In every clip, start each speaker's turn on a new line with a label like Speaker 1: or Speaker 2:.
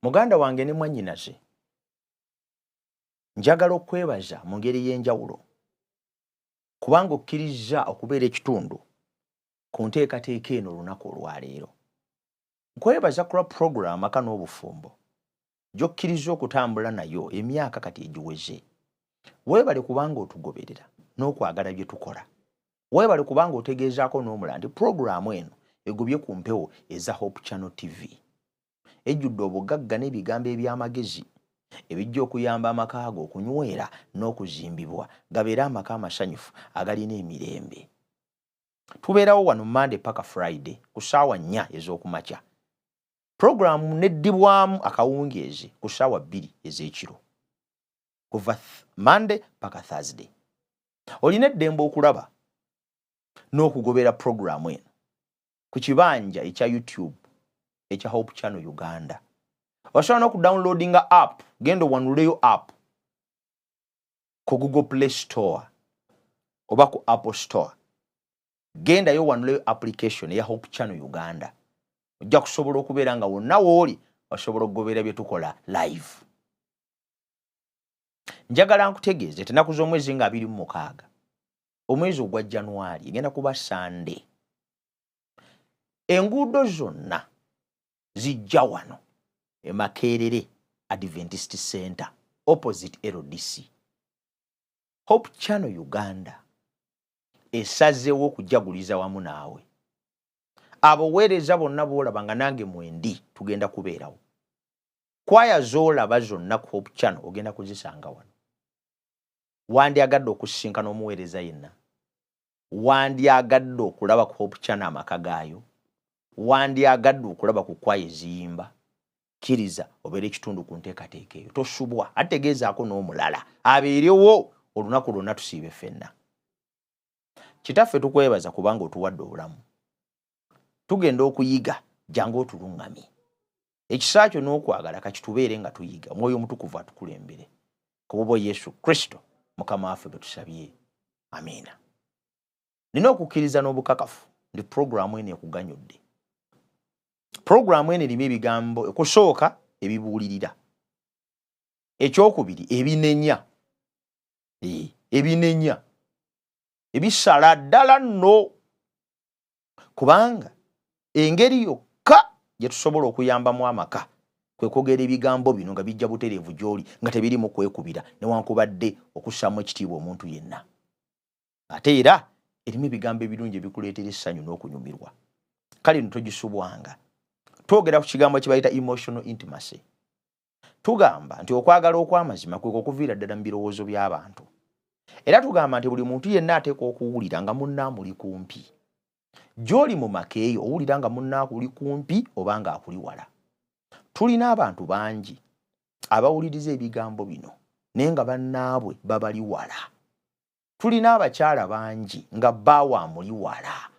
Speaker 1: Muganda wange ne mwannyinaze njagala okwebaza mu ngeri y'enjawulo kubanga okkiriza okubeera ekitundu ku nteekateeka eno olunaku olwaleero. Nkwebaza ku lwa puroguramu Amaka n'Obufumbo gy'okkiriza okutambula nayo emyaka kati egiweze. Weebale kubanga otugoberera n'okwagala bye tukola. Weebale kubanga otegeezaako n'omulala nti puroguramu eno egobye ku mpewo eza Hope Channel TV. Ejjudde obugagga n'ebigambo eby'amagezi ebijja okuyamba amaka ago okunywera n'okuzimbibwa gabeere amaka amasanyufu agalina emirembe. Tubeerawo wano Monday paka Friday ku ssaawa 4 ez'okumakya. Puroguramu neddibwamu akawungeezi ku ssaawa 2 ez'ekiro kuva Monday paka Thursday. Olina eddembe okulaba n'okugobera puroguramu eno ku kibanja ekya YouTube ekya Hope Channel Uganda. Osobola n'okudownloadinga app, genda owanuleyo app ku Google Play Store oba ku Apple Store. Gendayo owanuleyo application eya Hope Channel Uganda. Ojja kusobola okubeera nga wonna wooli osobola okugobera bye tukola live. Njagala nkutegeeze ennaku z'omwezi nga 26 omwezi ogwa January egenda kuba Sunday. Enguudo zonna zijja wano e Makerere Adventist Center opposite LDC. Hope Channel Uganda esazeewo okujaguliza wamu naawe. Aboweereza bonna boolaba nga nange mwendi tugenda kubeerawo. Kwaya zoolaba zonna ku Hope Channel ogenda kuzisanga wano. Wandyagadde okusisinkana omuweereza yenna. Wandyagadde okulaba ku Hope Channel amaka gaayo. Wandyagadde okulaba ku kwaya eziyimba. Kiriza obeere ekitundu ku nteekateeka eyo. Tosubwa ategeezaako n'omulala abeerewo olunaku lwonna tusiibe ffenna. Kitaffe tukwebaza kubanga otuwadde obulamu. Tugenda okuyiga jangu otuluŋŋamye. Ekisa kyo n'okwagala kakitubeere nga tuyiga. Mwoyo Mutukuvu atukulembere. Ku bubwo Yesu Kristo Mukama waffe bwe tusabye. Amiina. Nina okukkiriza n'obukakafu ndi puroguramu eno ekuganyudde. Puroguramu eno erimu ebigambo ekusooka ebibuulirira. Ekyokubiri ebinenya. Ebinenya. Ebisala ddala nno. Kubanga engeri yokka gye tusobola okuyambamu amaka kwe kwogera ebigambo bino nga bijja butereevu gy'oli nga tebirimu kwekubira newankubadde okussaamu ekitiibwa omuntu yenna. Ate era erimu ebigambo ebirungi ebikuleetera essanyu n'okunyumirwa. Kale togisubwanga. Twogera ku kigambo kye bayita emotional intimacy. Tugamba nti okwagala okw'amazima kwe okuviira ddala mu birowoozo by'abantu. Era tugamba nti buli muntu yenna ateekwa okuwulira nga munnaamuli kumpi. Gy'oli mu maka eyo owulira nga munnaakuli kumpi oba nga akuli wala. Tulina abantu bangi abawuliriza ebigambo bino naye nga bannaabwe babali wala. Tulina abakyala bangi nga bbaawe amuli wala.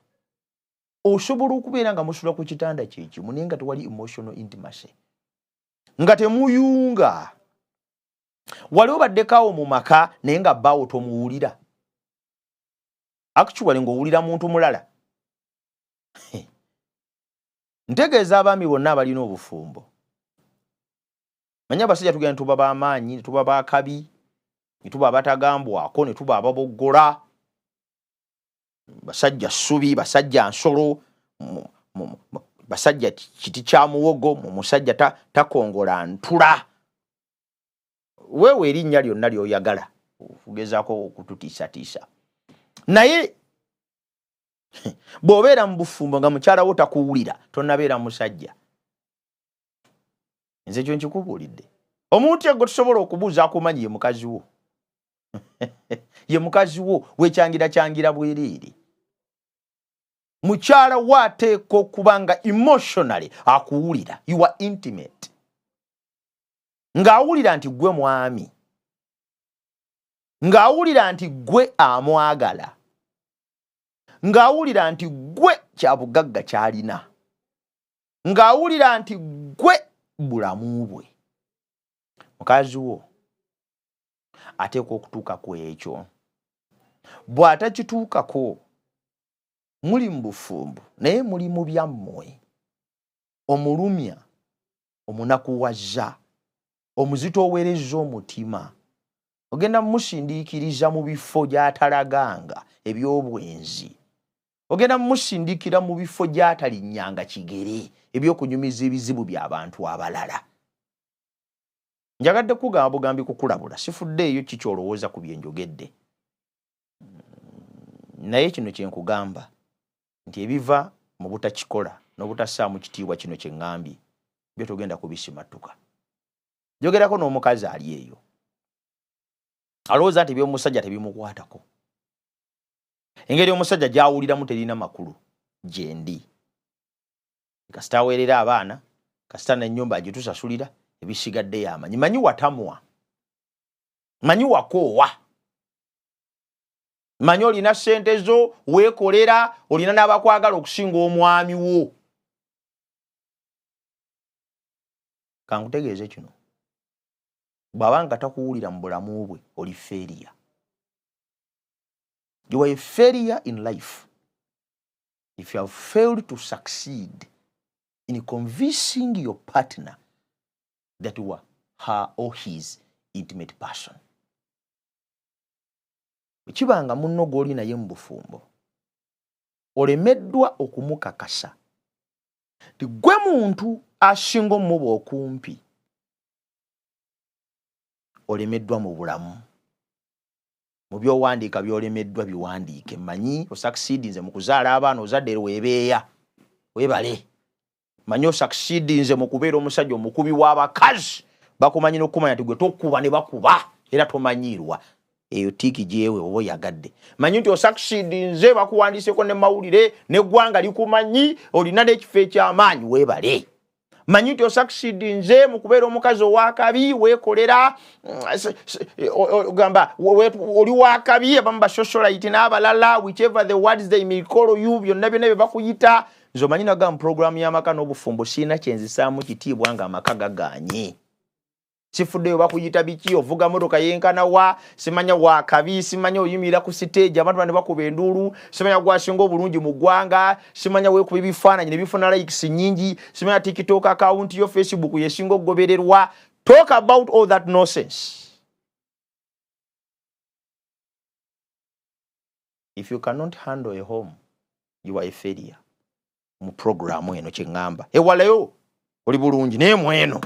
Speaker 1: Osobola okubeera nga musula ku kitanda kyekimu naye nga tewali emotional intimacy. Nga temuyunga. Wali obaddekaawo mu maka naye nga bbaawo tomuwulira. Actually ng'owulira muntu mulala. Ntegeeza abaami bonna abalina obufumbo. Manya abasajja tugenda tuba b'amaanyi, ne tuba b'akabi, ne tuba abatagambwako, ne tuba ababoggola. Basajja ssubi, basajja nsolo, basajja kiti kya muwogo, musajja takongola ntula. Wewe erinnya lyonna ly'oyagala okugezaako okututiisatiisa. Naye bw'obeera mu bufumbo nga mukyala wo takuwulira tonnabeera musajja. Nze kyo nkikubuulidde. Omuntu eggo tusobola okubuuza akumanyi ye mukazi wo. Ye mukazi wo weekyangira bwereere. Mukyala wo ateekwa okuba nga emotionally akuwulira. You are intimate. Ng'awulira nti gwe mwami. Ng'awulira nti gwe amwagala. Ng'awulira nti gwe kyabugagga kyalina. Ng'awulira nti gwe bulamu bwe. Mukazi wo ateekwa okutuuka ku ekyo. Bw'atakituukako muli mu bufumbo naye muli mu byammwe. Omulumya omunakuwazza, omuzitoowerezza omutima, ogenda musindiikiriza mu bifo gy'atalaganga eby'obwenzi, ogenda musindikira mu bifo gy'atalinnyanga kigere eby'okunyumiza ebizibu by'abantu abalala. Njagadde kugamba bugambi kukulabula, sifuddeeyo kikyolowooza ku bye njogedde. Naye kino kye nkugamba nti ebiva mu butakikola n'obutassaamu kitiibwa kino kye ŋŋambye byo togenda kubisimattuka. Njogerako n'omukazi ali eyo alowooza nti eby'omusajja tebimukwatako. Engeri omusajja gy'awuliramu terina makulu gye ndi. Kasita aweerera abaana, kasita n'ennyumba agitusasulira, ebisigadde y'amanyi. Manyi watamwa, manyi wakoowa, manyi olina ssente zo weekolera, olina n'abakwagala okusinga omwami wo. Kankutegeeze kino, bw'aba nga takuwulira mu bulamu bwe oli failure. You are a failure in life if you have failed to succeed in convincing your partner that you are her or his intimate person. Ekibanga munno gw'oli naye mu bufumbo olemeddwa okumukakasa ti gwe muntu asinga omuba okumpi, olemeddwa mu bulamu. Mu byowandiika byolemeddwa biwandiike. Manyi osucceedinze mu kuzaala abaana ozadde weebeeya, weebale. Manyi osucceedinze mu kubeera omusajja omukubi w'abakazi, bakumanyi n'okumanya nti gwe tokkuba ne bakuba era tomanyiirwa. Eyo tiiki gyewe oba oyagadde. Manyi nti osucceedinze bakuwandiiseko ne mawulire n'eggwanga likumanyi, olina n'ekifo eky'amaanyi, weebale. Manyi nti osucceedinze mu kubeera omukazi ow'akabi, weekolera, ogamba oli w'akabi, abamu basocialite n'abalala, whichever the words they may call you, byonna byonna bye bakuyita. Nze omanyi nagamba programu y'amaka n'obufumbo sirina kyenzisaamu kitiibwa nga amaka gaganye. Sifuddeyo bakuyita biki, ovuga motoka yenkana wa, simanya w'akabi, simanya oyimira ku stage abantu ne bakuba enduulu, simanya gwasinga obulungi mu ggwanga, simanya weekuba ebifaananyi ne bifuna likes nnyingi, simanya TikTok account yo, Facebook yesinga okugobererwa. Talk about all that nonsense. If you cannot handle a home, you are a failure. Mu programu eno kye ŋŋamba. Ewalayo oli bulungi naye mweno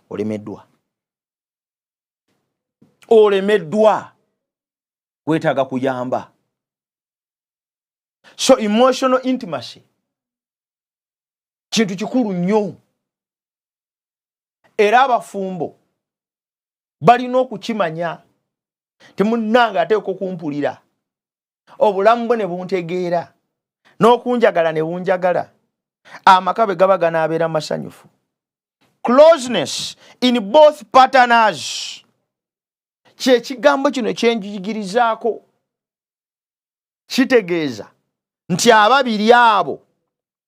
Speaker 1: olemeddwa. Olemeddwa, weetaaga kuyamba. So emotional intimacy kintu kikulu nnyo, era abafumbo balina okukimanya. Temunnange ateeka okumpulira, obulamu bwe ne buntegeera, n'okunjagala ne bunjagala, amaka bwe gaba ganaabeera masanyufu. Closeness in both partners. Kyekigambo kino kyenjigirizaako kitegeeza nti ababiri abo,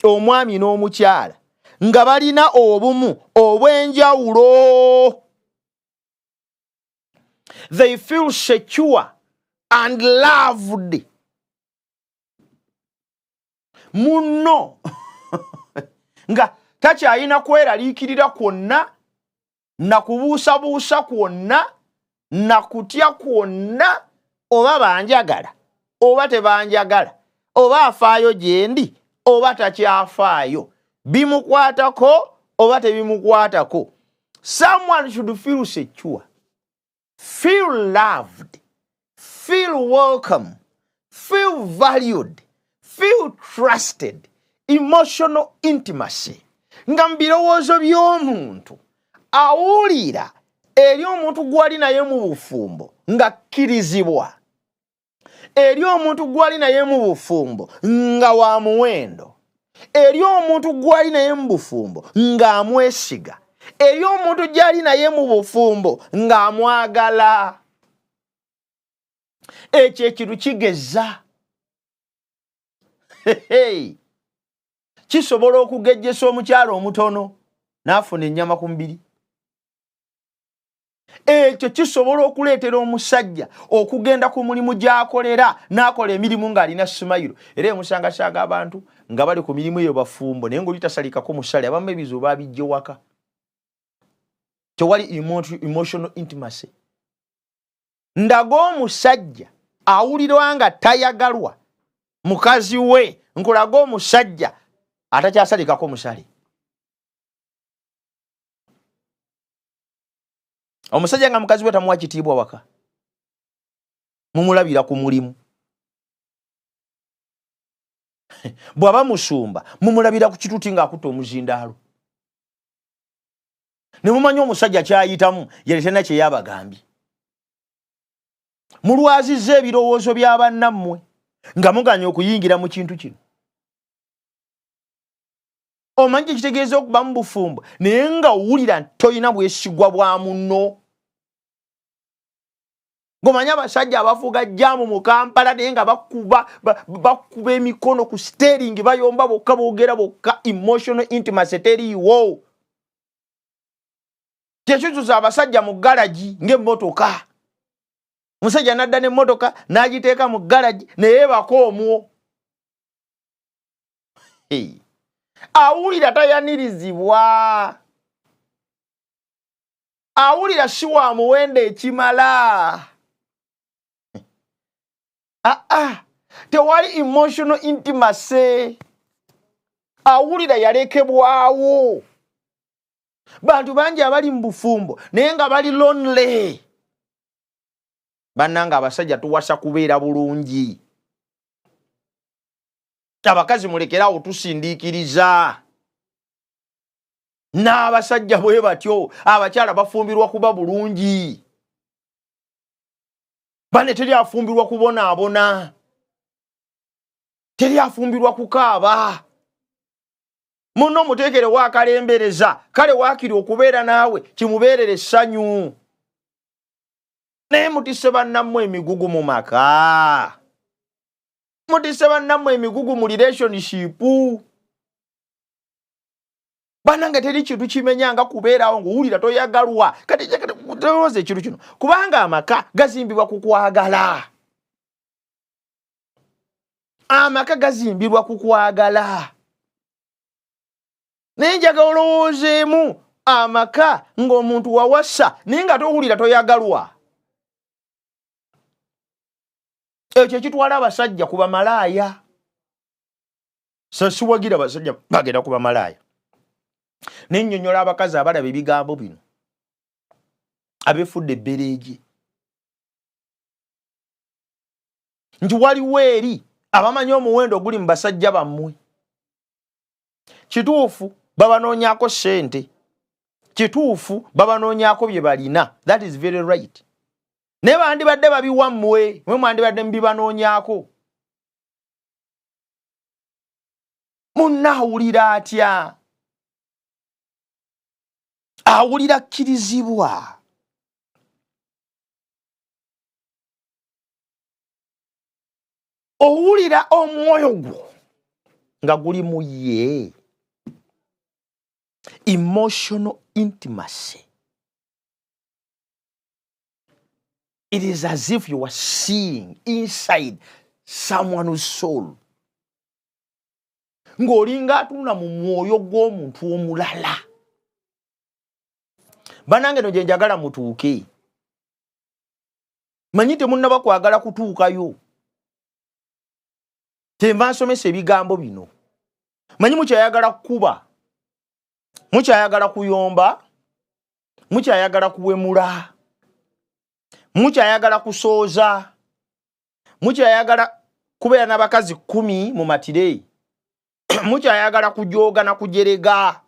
Speaker 1: omwami n'omukyala, nga balina obumu obw'enjawulo. They feel secure and loved. Munno nga takyalina kweraliikirira kwonna, na kubuusabuusa kwonna, na kutya kwonna, oba banjagala oba tebanjagala, oba afaayo gye ndi oba takyafaayo, bimukwatako oba tebimukwatako. Someone should feel secure, feel loved, feel welcome, feel valued, feel trusted. Emotional intimacy. Nga mu birowoozo by'omuntu awulira eri omuntu gwali naye mu bufumbo nga kkirizibwa, eri omuntu gwali naye mu bufumbo nga wa muwendo, eri omuntu gwali naye mu bufumbo nga amwesiga, eri omuntu gyali naye mu bufumbo nga amwagala. Ekyo ekintu kigeza. Kisobola okugejjesa omukyala omutono n'afuna ennyama ku mubiri. Ekyo kisobola okuleetera omusajja okugenda ku mulimu gy'akolera n'akola emirimu ng'alina simayiro. Era emusangasanga abantu nga bali ku mirimu eyo bafumbo, naye ng'oli tasalikako musale, abamu ebizibu baabijja waka. tewali emotional intimacy. Ndaga omusajja awulirwa nga tayagalwa mukazi we, nkulaga omusajja atacyasalikako musale. Omusajja nga mukazi we tamuwa kitiibwa waka, mumulabira ku mulimu. Bwaba musumba mumulabira ku kituti nga akutta omuzindaalo. Ne mumanyi omusajja kyayitamu yeretena kye yabagambye. Mulwazizza ebirowoozo bya bannammwe nga muganya okuyingira mu kintu kino. Omanyi kitegeeza okuba mu bufumbo naye nga owulira nti toyina bwesigwa bwa munno. Ng'omanyi abasajja abafuga jjaamu mu Kampala naye nga bakuba emikono ku steering bayomba bokka boogera bokka, emotional intimacy teriiwo. Kyekyutuza abasajja mu galaji ng'emmotoka. Omusajja n'adda n'emmotoka n'agiteeka mu galaji neyeebaka omwo. Awulira tayanirizibwa. Awulira si wa muwendo ekimala. Tewali emotional intimacy. Awulira yalekebwawo. Bantu bangi abali mu bufumbo naye nga bali lonely. Bannanga abasajja tuwasa kubeera bulungi. Abakazi mulekerawo tusindiikiriza. N'abasajja bwe batyo abakyala bafumbirwa kuba bulungi. Bane teri afumbirwa kubonaabona. Teri afumbirwa kukaaba. Muno muteekere wakalembereza, kale waakiri okubeera naawe kimubeerere essanyu. Naye mutisse bannammwe emigugu mu maka. Mutisse bannammwe emigugu mu relationship. Bannange teri kintu kimenyanga kubeerawo ng'owulira toyagalwa. Kati tolowooza ekintu kino. Kubanga amaka gazimbibwa ku kwagala. Amaka gazimbirwa ku kwagala. Naye njagala olowoozeemu amaka ng'omuntu wawasa naye nga towulira toyagalwa. Ekyo kitwala abasajja kuba malaaya. Siwagira abasajja bagenda kuba malaaya. N'ennyonnyola abakazi abalaba ebigambo bino abeefudde ebbereegi nti waliwo eri abamanyi omuwendo oguli mu basajja bammwe. Kituufu babanoonyaako ssente. Kituufu babanoonyaako bye balina. That is very right. Naye bandibadde babiwa mmwe, mwe mwandibadde mubibanoonyaako. Munna awulira atya? Awulira akkirizibwa. Owulira omwoyo gwo nga guli mu ye. Emotional intimacy. It is as if you are seeing inside someone's soul. Ng'olinga atuna mu mwoyo gw'omuntu omulala. Bannange no gye njagala mutuuke. Manyi temunnaba kwagala kutuukayo. Kyenva nsomesa ebigambo bino. Manyi mukyayagala kukuba. Mukyayagala kuyomba. Mukyayagala kuwemula. Mukyayagala kusooza. Mukyayagala kubeera n'abakazi 10 mu matireyi. Mukyayagala kujooga na kujerega.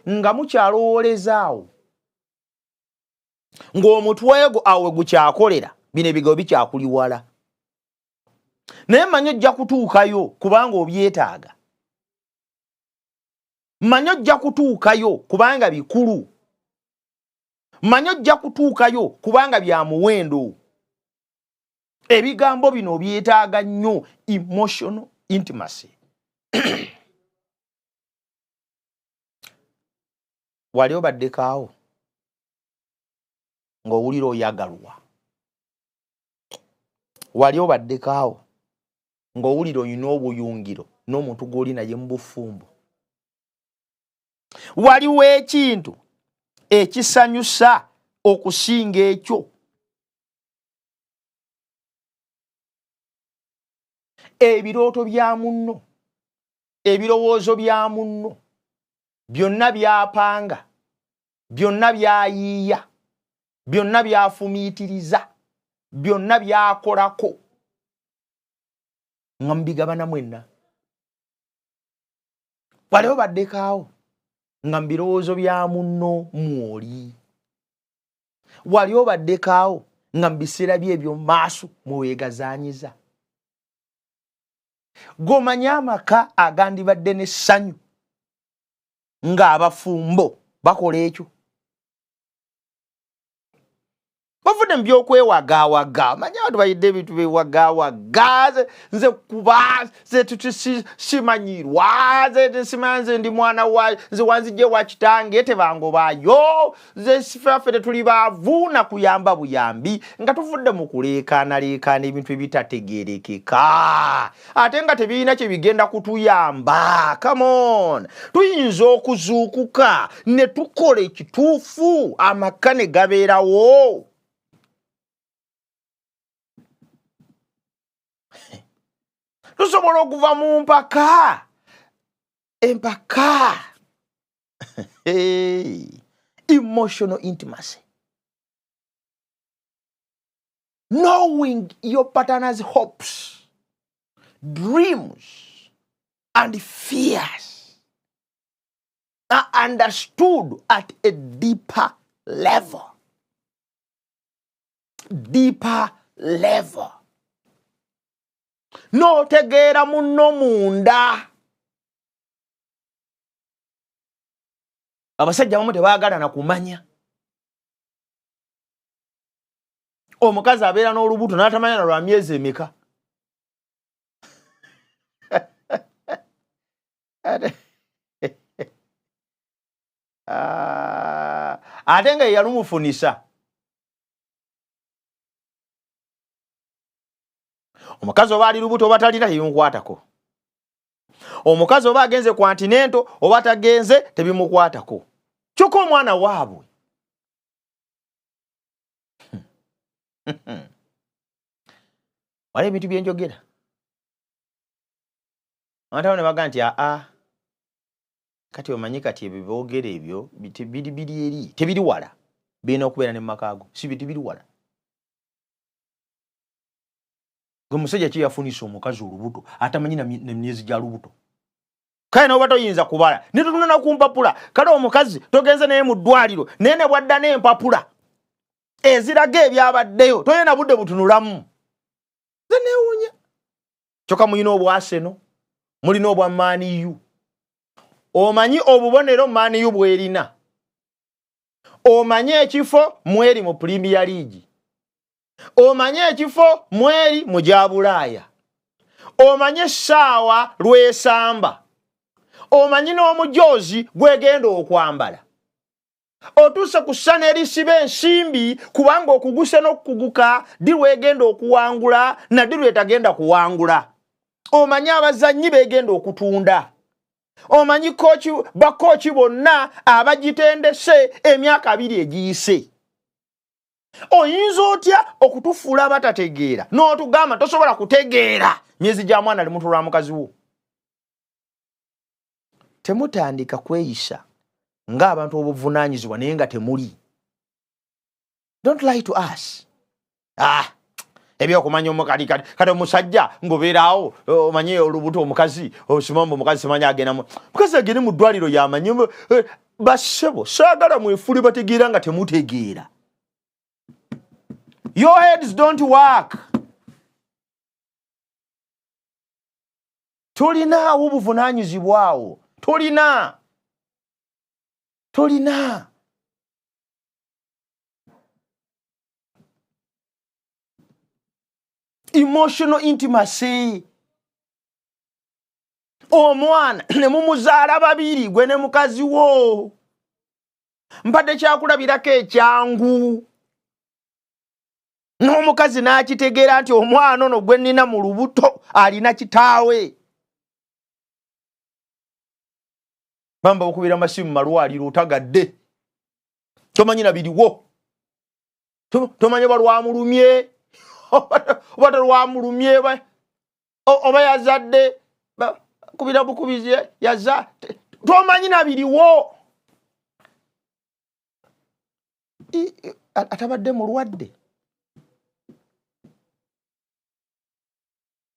Speaker 1: Nga mukyalowoolezaawo. Ng'omutwe gwo awe gukyakolera bino ebigambo bikyakuliwala. Naye manyi ojja kutuukayo kubanga obyetaaga. Manyi ojja kutuukayo kubanga bikulu. Manyi ojja kutuukayo kubanga bya muwendo. Ebigambo bino byetaaga nnyo emotional intimacy. Wali obaddekaawo ng'owulira oyagalwa. Wali obaddekaawo ng'owulira olina obuyungiro n'omuntu gw'oli naye mu bufumbo. Waliwo ekintu ekisanyusa okusinga ekyo. Ebirooto bya munno, ebirowoozo bya munno, byonna byapanga, byonna byayiiya, byonna byafumiitiriza, byonna byakolako nga mbigabana mwenna. Waliwo baddekaawo nga mbirowoozo bya munno mwoli. Waliwo baddekaawo nga mbiseera byebyo maaso muweegazaanyiza. Gomanya amaka agandibadde n'essanyu ng'abafumbo bakola ekyo. Bavudde mu by'okwewagaawaga. Manya abantu bayidde ebintu bewagaawaga. Nze kuba ze simanyirwa, ze simanze ndi mwana wa nze wanzijje wa kitange tebangobaayo, ze sifaffe tetuli baavu na kuyamba buyambi nga tuvudde mu kuleekaanaleekaana ebintu ebitategeerekeka ate nga tebirina kye bigenda kutuyamba. Come on, tuyinza okuzuukuka ne tukola ekituufu amaka ne gabeerawo. Tusobola okuva mu mpaka. Empaka. Emotional intimacy. Knowing your partner's hopes, dreams, and fears are understood at a deeper level. Deeper level. No tegeera munno munda. Abasajja bamu tebaagala na kumanya. Omukazi abeera n'olubuto n'atamanya na lwa myezi emeka. Ate nga yalumufunisa. Omukazi oba ali lubuto oba talina tebimukwatako. Omukazi oba agenze ku antinento oba tagenze tebimukwatako. Kyokka omwana waabwe. Wali ebintu byenjogera. Abantu ne baga nti kati omanyi kati ebyo boogera ebyo biri eri tebiri wala. Birina okubeera ne makaago. Si biri wala. Omusajja ki yafunisa omukazi olubuto atamanyi ne myezi gya lubuto. Kale n'oba toyinza kubala ne tutunana ku mpapula. Kale omukazi togenze naye mu ddwaliro naye ne bwadda n'empapula eziraga ebyabaddeyo toyina budde butunulamu. Nze neewuunya. Kyokka muyina obwaseno mulina obwa maaniyu. Omanyi obubonero maaniyu bwerina. Omanyi ekifo mweri mu Premier League. Omanyi ekifo mweri mu Jabulaaya. Omanyi essaawa lwesamba. Omanyi n'omujoozi gwegenda okwambala. Otuuse ku ssana erisiba ensimbi kubanga okuguse n'okuguka dirwegenda okuwangula na dirwetagenda kuwangula. Omanyi abazannyi begenda okutunda. Omanyi bakooki bonna abagitendese emyaka 2 egiyise. Oyinza otya okutufuula abatategeera n'otugamba tosobola kutegeera myezi gya mwana ali mutu lwa mukazi wo. Temutandika kweyisa ng'abantu obuvunaanyizibwa naye nga temuli. Don't lie to us. Ebyokumanya omukali kati omusajja ng'obeeraawo omanye olubuto omukazi osimamba omukazi simanya agendamu. Mukazi agende mu ddwaliro yamanye bassebo saagala mwefule bategeera nga temutegeera. Your heads don't work. Tolinaawo obuvunaanyizibwawo. Tolina. Emotional intimacy. Omwana ne mumuzaala babiri gwe ne mukazi wo. Mpadde kyakulabirako ekyangu. N'omukazi n'akitegeera nti omwana ono gwe nnina mu lubuto alina kitaawe. Bamba okubira amasimu malwaliro otagadde. Tomanyina biriwo. Tomanya balwamulumye. Obata lwamulumye ba. Oba yazadde kubira bukubizi yaza. Tomanyina biriwo. Atabadde mulwadde.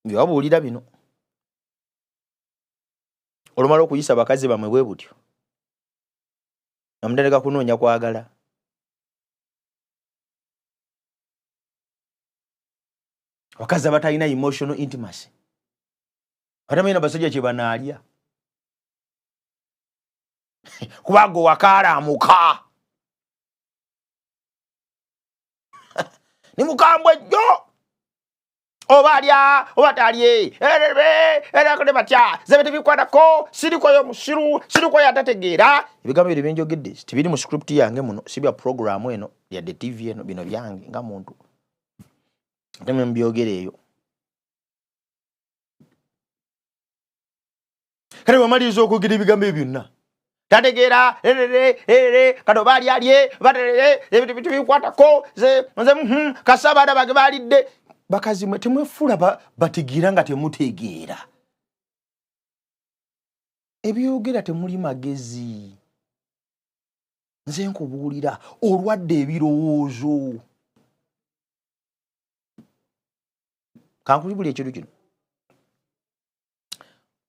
Speaker 1: Byabuulira bino. Olumala okuyisa bakazi bamwe bwe butyo. Namutereka kunoonya kwagala. Wakazi abatalina emotional intimacy. Batamanyina basajja kye banaalya. Kubago wakalamuka. Ni mukambwe jjo. Obalya, obatalye. Kode batya. Zebete bikwatako, siriko yo musiru, siriko yatategeera. Ebigambo ebyo byenjogedde tibiri mu script yange muno, sibya program eno ya the TV eno bino byange nga muntu. Temwe mbyogereyo. Kale wamalizo okugida ebigambo ebyo byonna. Tategeera kado balye batalye ebitu bikwatako nze kasabada bage balidde. Bakazi mwe temwefula batigira nga temutegeera. Ebyogera temuli magezi. Nze nkubuulira olwadde ebirowoozo. Kankuli ekintu kino.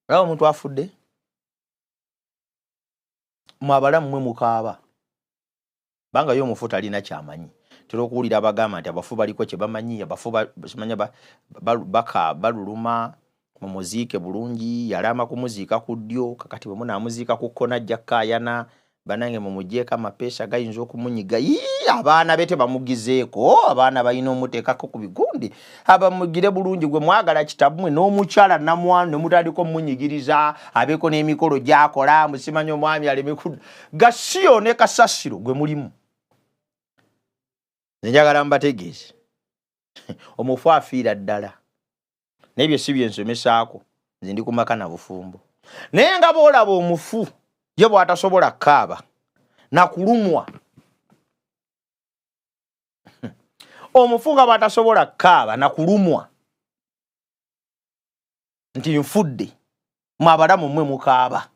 Speaker 1: Olaba omuntu afudde. Mwabalamu mwe mukaaba. Banga yo omufu talina kyamanyi. Tero okuwulira abagamba nti abafu baliko kye bamanyi, abafu basimanya baluluma mu muziike bulungi, yalama kumuziika ku ddyo, kakati bwe munaamuziika ku kkona ajja kkaayana, banange mumugyeko amapeesa gayinza okumunyiga. Abaana be tebamugizeeko, abaana balina omuteekako ku bigundi, abamugire bulungi gwe mwagala kitabumwe n'omukyala namwana ne mutandika omunyigiriza, abeeko n'emikolo gy'akola, musimanya omwami alemekudde. Gasiyo ne kasasiro gwe mulimu. Njagala mbategeeze. Omufu afiira ddala. N'ebyo si bye nsomesaako. Nze ndi ku maka na bufumbo. Naye nga boolaba omufu ye bw'atasobola kkaaba na kulumwa. Omufu nga bw'atasobola kkaaba na kulumwa. Nti nfudde. Mwabalamu mmwe mukaaba.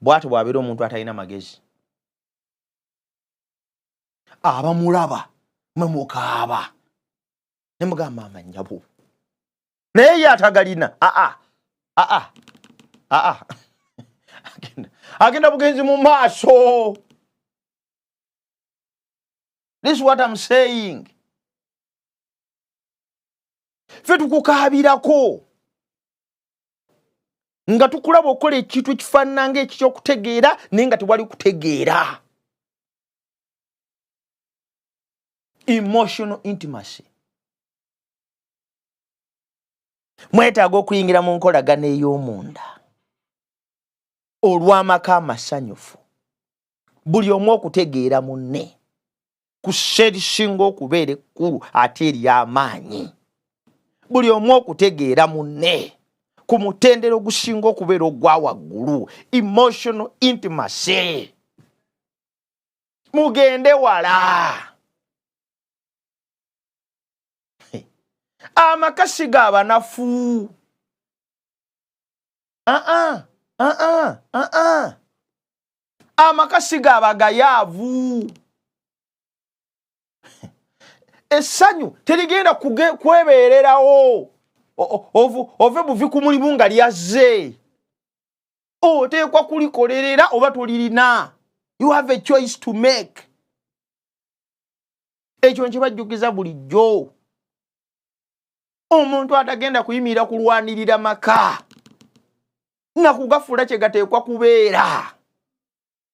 Speaker 1: Bw'atyo bw'abeera omuntu atalina magezi. Abamulaba mwe mukaaba. Ne mugamba amanyabo. Naye yatagalina. Agenda bugenzi mu maaso. This is what I'm saying. Fe tukukaabirako. Nga tukulaba okola ekintu ekifaanana ng'ekyokutegeera naye nga tewali kutegeera. Emotional intimacy. Mwetaaga okuyingira mu nkolagana ey'omunda. Olw'amaka amasanyufu. Buli omu okutegeera munne. Ku serisinga okubeera ekkulu ate ery'amaanyi. Buli omu okutegeera munne. Ku mutendera ogusinga okubeera ogwa waggulu. Emotional intimacy. Mugende wala. Amakasi g'abanafu. Amakasi g'abagayaavu. Essanyu terigenda kwebeererawo. Ove buvi ku mulimu nga lyazze. Oteekwa kulikolerera oba tolirina. You have a choice to make. Ekyo nkibajjukiza bulijjo. Omuntu atagenda kuyimirira kulwanirira maka. Na kugafuula kye gateekwa kubeera.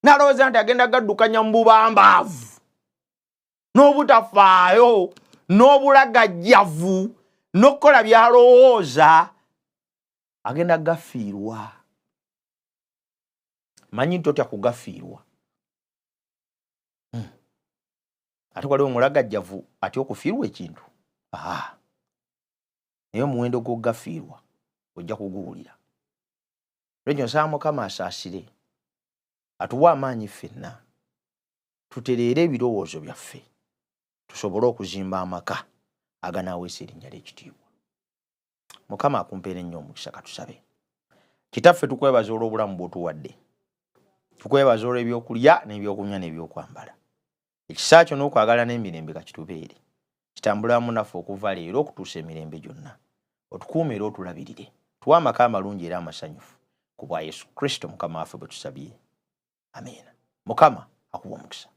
Speaker 1: Nalowooza nti agenda gaddukanya mu bubambaavu. N'obutafaayo, n'obulagajjavu, n'okkola by'alowooza. Agenda gafiirwa. Manyi nti otya kugafiirwa. Ate waliwo omulagajjavu atya okufiirwa ekintu. Naye omuwendo gw'ogafiirwa ojja kuguwulira. Lwekyo nsaba Mukama asaasire. Atuwa amaanyi ffenna. tutereere ebirowoozo byaffe tusobole okuzimba amaka aganaaweesa erinnya ly'ekitiibwa. Mukama akumpeera ennyo omukisa. Katusabe. Kitaffe tukwebaza olw'obulamu bw'otuwadde, tukwebaza olw'ebyokulya n'ebyokunywa n'ebyokwambala. Ekisa kyo n'okwagala n'emirembe kakitubeere, kitambulamu naffe okuva leero okutuusa emirembe gyonna. Otukuume era otulabirire, tuwe amaka amalungi era amasanyufu, ku bwa Yesu Kristo Mukama waffe bwe tusabye. Amiina. Mukama akuwa omukisa.